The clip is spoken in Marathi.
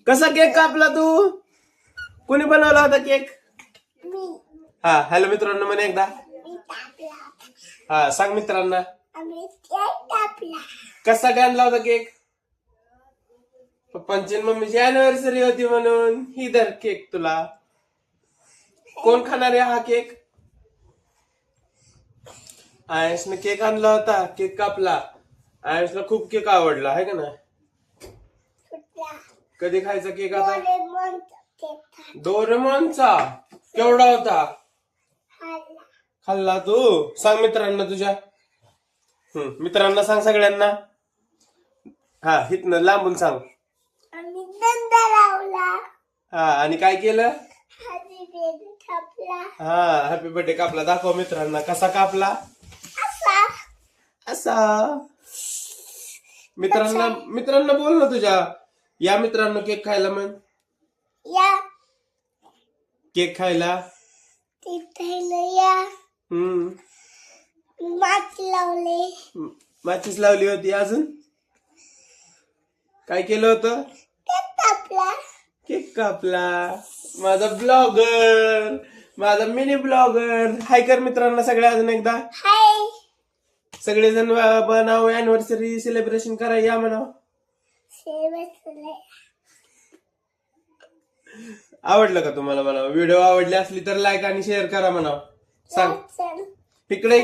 कसा केक कापला तू? कोणी बनवला होता केक? हा, हॅलो मित्रांनो म्हणे एकदा. हा, सांग मित्रांना कसा आणला होता केक? पप्पांची आणि मम्मीची अॅनिव्हर्सरी होती म्हणून. ही धर केक तुला. कोण खाणार आहे हा केक? आयुषने केक आणला होता, केक कापला. आयुषला खूप केक आवडला आहे का नाही? कधी खायचा केक आता? डोरेमॉनचा. केवढा होता? खाल्ला तू? सांग मित्रांना तुझ्या. मित्रांना सांग सगळ्यांना. हा, हितनं लांबून सांग. हा, आणि काय केलं? हा, हॅपी बर्थडे कापला. दाखव मित्रांना कसा कापला. असा. मित्रांना बोल ना तुझ्या. या मित्रांनो केक खायला. मग या केक खायला. या माचीस लावली होती. अजून काय केलं होतं? केक कापला. माझा ब्लॉगर, माझा मिनी ब्लॉगर. हाय कर मित्रांना सगळ्या अजून एकदा. हाय. सगळेजण बनाव अॅनिव्हर्सरी सेलिब्रेशन करा. या म्हणाव. आवडलं का तुम्हाला म्हणावं? व्हिडिओ आवडली असली तर लाईक आणि शेअर करा म्हणावं. सांग. इकडे